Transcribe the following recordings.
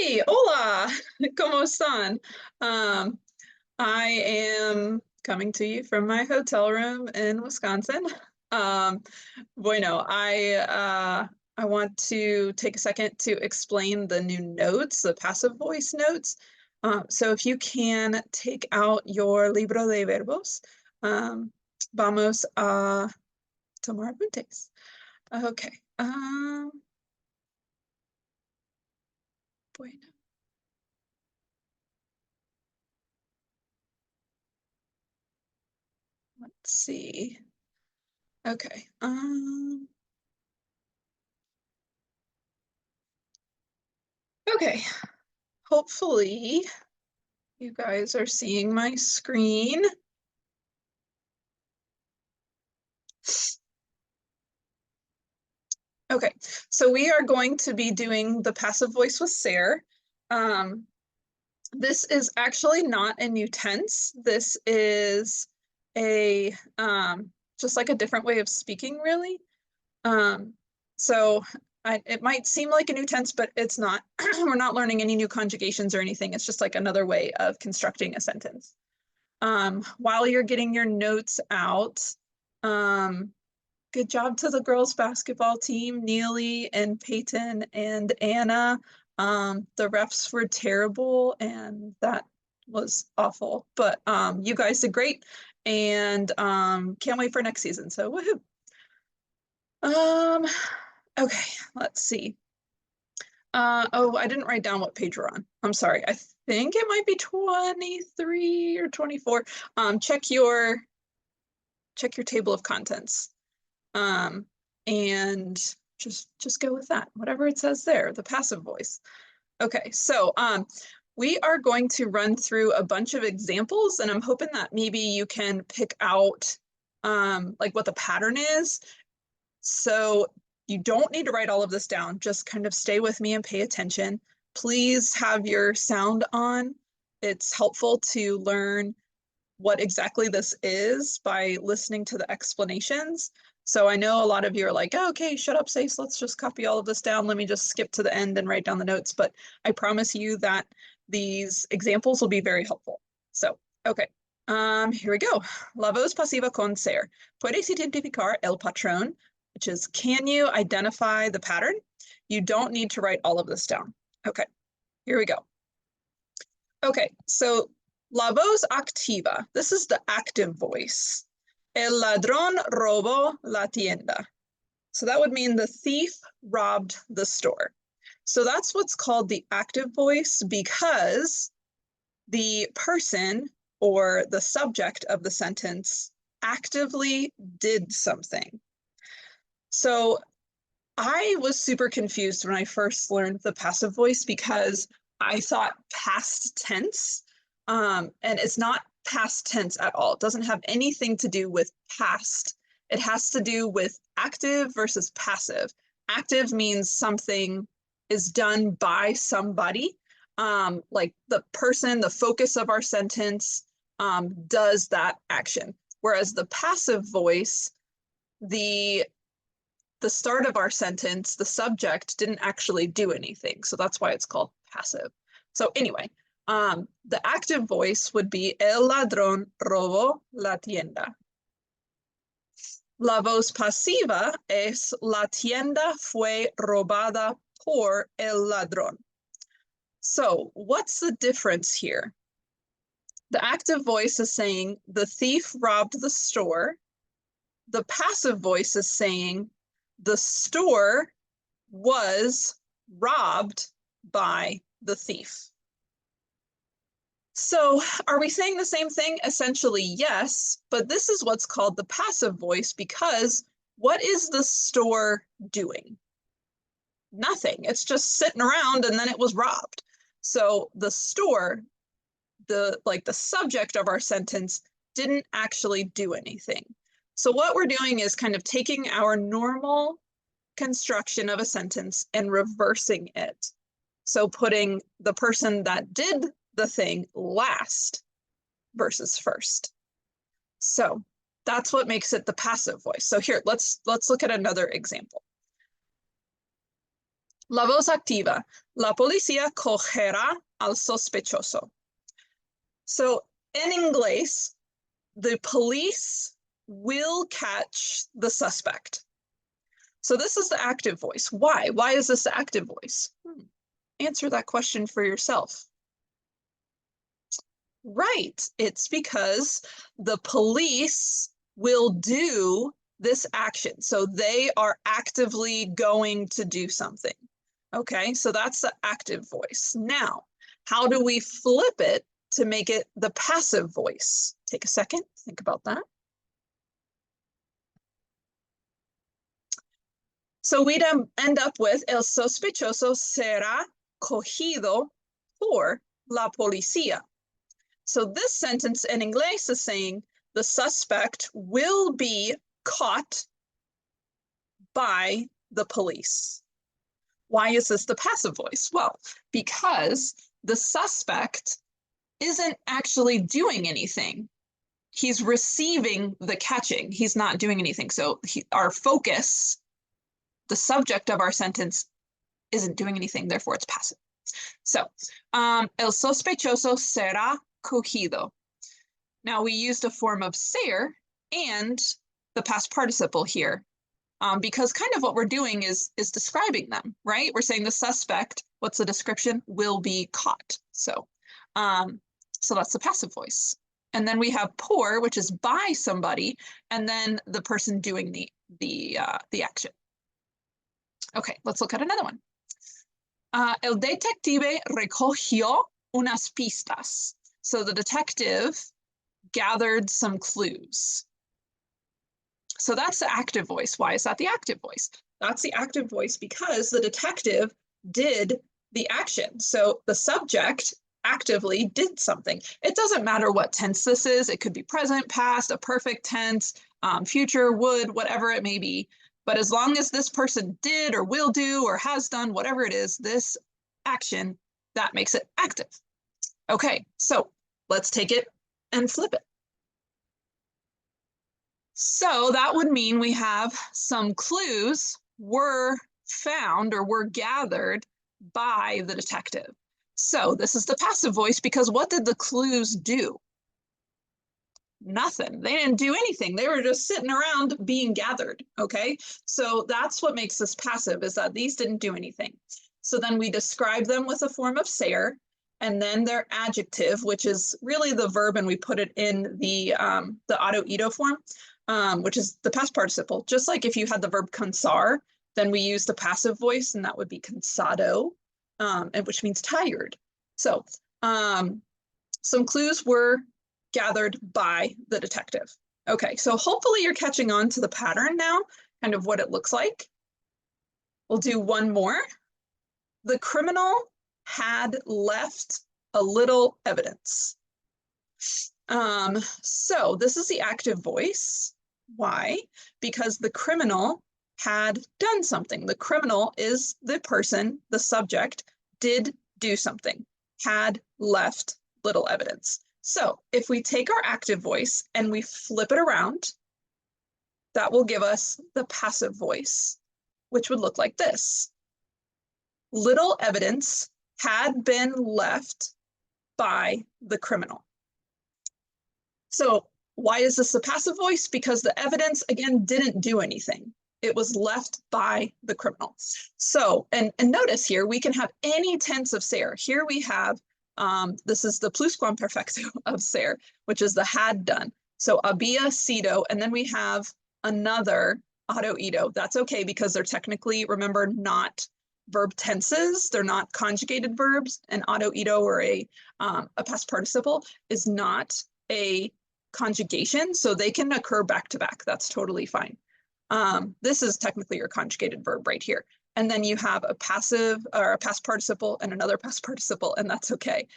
Hey, hola, ¿cómo están? Um, I am coming to you from my hotel room in Wisconsin. Um, bueno, I want to take a second to explain the new notes, the passive voice notes. So if you can take out your libro de verbos, vamos a tomar apuntes. Okay. Bueno. Let's see. Okay. Okay. Hopefully you guys are seeing my screen. Okay, so we are going to be doing the passive voice with Sarah. This is actually not a new tense. This is a just like a different way of speaking, really. Um, so it might seem like a new tense, but it's not. We're not learning any new conjugations or anything. It's just like another way of constructing a sentence. While you're getting your notes out, good job to the girls basketball team, Neely and Peyton and Anna. The refs were terrible and that was awful, but you guys did great and can't wait for next season. So woohoo. Okay, let's see. Oh, I didn't write down what page we're on. I'm sorry. I think it might be 23 or 24. Check your table of contents. And just go with that, whatever it says there, the passive voice. Okay, so we are going to run through a bunch of examples, and I'm hoping that maybe you can pick out like what the pattern is. So you don't need to write all of this down, just kind of stay with me and pay attention. Please have your sound on. It's helpful to learn what exactly this is by listening to the explanations. So I know a lot of you are like, oh, okay, shut up, Sace, let's just copy all of this down. Let me just skip to the end and write down the notes. But I promise you that these examples will be very helpful. So, okay, here we go. La voz pasiva con ser. Puedes identificar el patrón, which is, can you identify the pattern? You don't need to write all of this down. Okay, here we go. Okay, so la voz activa, this is the active voice. El ladrón robó la tienda. So that would mean the thief robbed the store. So that's what's called the active voice because the person or the subject of the sentence actively did something. So I was super confused when I first learned the passive voice because I thought past tense, and it's not past tense at all. It doesn't have anything to do with past. It has to do with active versus passive. Active means something is done by somebody, like the person, the focus of our sentence does that action. Whereas the passive voice, the start of our sentence, the subject didn't actually do anything. So that's why it's called passive. So anyway, the active voice would be el ladrón robó la tienda. La voz pasiva es la tienda fue robada por el ladrón. So what's the difference here? The active voice is saying the thief robbed the store. The passive voice is saying the store was robbed by the thief. So are we saying the same thing? Essentially, yes, but this is what's called the passive voice because what is the store doing? Nothing. It's just sitting around and then it was robbed. So the store, the subject of our sentence didn't actually do anything. So what we're doing is kind of taking our normal construction of a sentence and reversing it. So putting the person that did the thing last versus first. So that's what makes it the passive voice. So here, let's look at another example. La voz activa. La policía cogerá al sospechoso. So in English, the police will catch the suspect. So this is the active voice. Why? Why is this the active voice? Answer that question for yourself. Right. It's because the police will do this action. So they are actively going to do something. Okay, so that's the active voice. Now, how do we flip it to make it the passive voice? Take a second, think about that. So we'd end up with el sospechoso será cogido por la policía. So this sentence in English is saying the suspect will be caught by the police. Why is this the passive voice? Well, because the suspect isn't actually doing anything. He's receiving the catching. He's not doing anything. So our focus, the subject of our sentence, isn't doing anything. Therefore, it's passive. So, el sospechoso será cogido. Now, we used a form of ser and the past participle here. Because kind of what we're doing is describing them, right? We're saying the suspect, what's the description, will be caught. So that's the passive voice. And then we have por, which is by somebody, and then the person doing the action. Okay, let's look at another one. El detective recogió unas pistas. So the detective gathered some clues. So that's the active voice. Why is that the active voice? That's the active voice because the detective did the action. So the subject actively did something. It doesn't matter what tense this is. It could be present, past, a perfect tense, future, would, whatever it may be. But as long as this person did or will do or has done, whatever it is, this action, that makes it active. Okay, so let's take it and flip it. So that would mean we have some clues were found or were gathered by the detective. So this is the passive voice because what did the clues do? Nothing. They didn't do anything. They were just sitting around being gathered, okay? So that's what makes this passive, is that these didn't do anything. So then we describe them with a form of ser, and then their adjective, which is really the verb, and we put it in the auto-ito form, which is the past participle. Just like if you had the verb cansar, then we use the passive voice, and that would be cansado, and which means tired. So some clues were gathered by the detective. Okay, so hopefully you're catching on to the pattern now, kind of what it looks like. We'll do one more. The criminal had left a little evidence. So this is the active voice. Why? Because the criminal had done something. The criminal is the person, the subject, did do something, had left little evidence. So if we take our active voice and we flip it around, that will give us the passive voice, which would look like this. Little evidence had been left by the criminal. So why is this the passive voice? Because the evidence, again, didn't do anything. It was left by the criminal. So, and notice here, we can have any tense of ser. Here we have, this is the pluscuamperfecto of ser, which is the had done. So había sido, and then we have another auto-ito. That's okay because they're technically, remember, not verb tenses. They're not conjugated verbs. An auto-ito or a past participle is not a conjugation, so they can occur back to back. That's totally fine. This is technically your conjugated verb right here. And then you have a passive or a past participle and another past participle, and that's okay.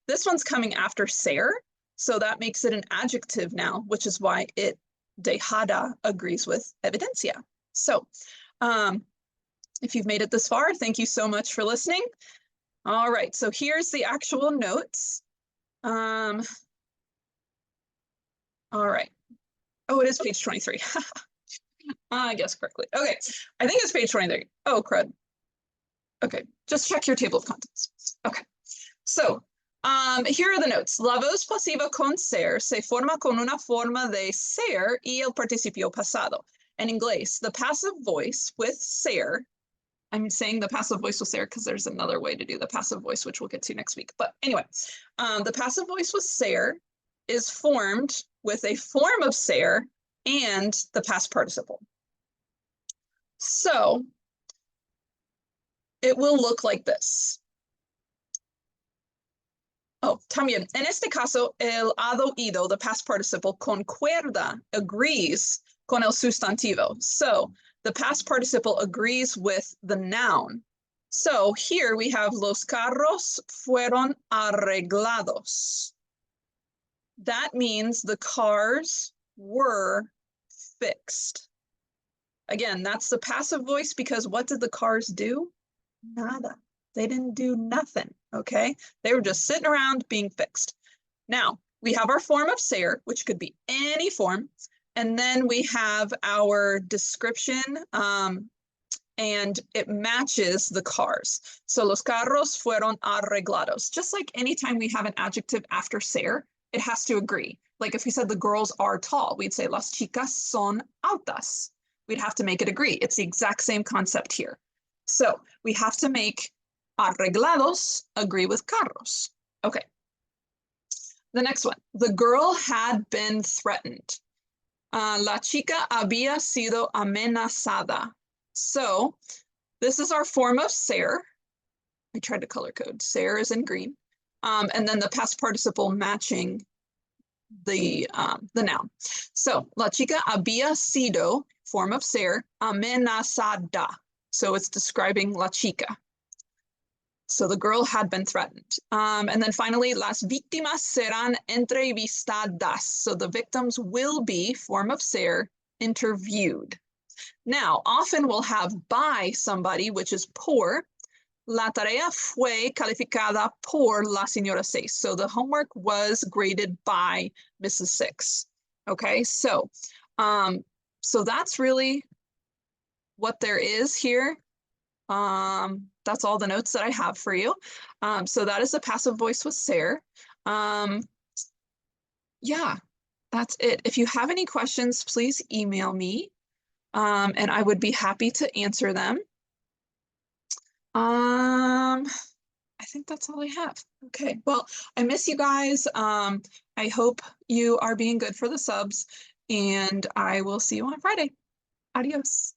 This one's coming after ser, so that makes it an adjective now, which is why it dejada agrees with evidencia. So if you've made it this far, thank you so much for listening. All right, so here's the actual notes. All right. Oh, it is page 23. I guess correctly. Okay, I think it's page 23. Oh, crud. Okay, just check your table of contents. Okay, so here are the notes. La voz pasiva con ser se forma con una forma de ser y el participio pasado. In inglés, the passive voice with ser, I'm saying the passive voice with ser because there's another way to do the passive voice, which we'll get to next week. But anyway, the passive voice with ser is formed with a form of ser and the past participle. So it will look like this. Oh, también, en este caso, el hado ido, the past participle, concuerda, agrees con el sustantivo. So the past participle agrees with the noun. So here we have los carros fueron arreglados. That means the cars were fixed. Again, that's the passive voice because what did the cars do? Nada. They didn't do nothing, okay? They were just sitting around being fixed. Now, we have our form of ser, which could be any form, and then we have our description, and it matches the cars. So los carros fueron arreglados. Just like anytime we have an adjective after ser, it has to agree. Like if we said the girls are tall, we'd say las chicas son altas. We'd have to make it agree. It's the exact same concept here. So we have to make arreglados agree with carros. Okay. The next one. The girl had been threatened. La chica había sido amenazada. So this is our form of ser. I tried to color code. Ser is in green. And then the past participle matching the noun. So la chica había sido, form of ser, amenazada. So it's describing la chica. So the girl had been threatened. And then finally, las víctimas serán entrevistadas. So the victims will be, form of ser, interviewed. Now, often we'll have by somebody, which is por. La tarea fue calificada por la señora 6. So the homework was graded by Mrs. 6. Okay, so that's really what there is here. That's all the notes that I have for you. So that is the passive voice with ser. Yeah, that's it. If you have any questions, please email me, and I would be happy to answer them. I think that's all I have. Okay, well, I miss you guys. I hope you are being good for the subs, and I will see you on Friday. Adios.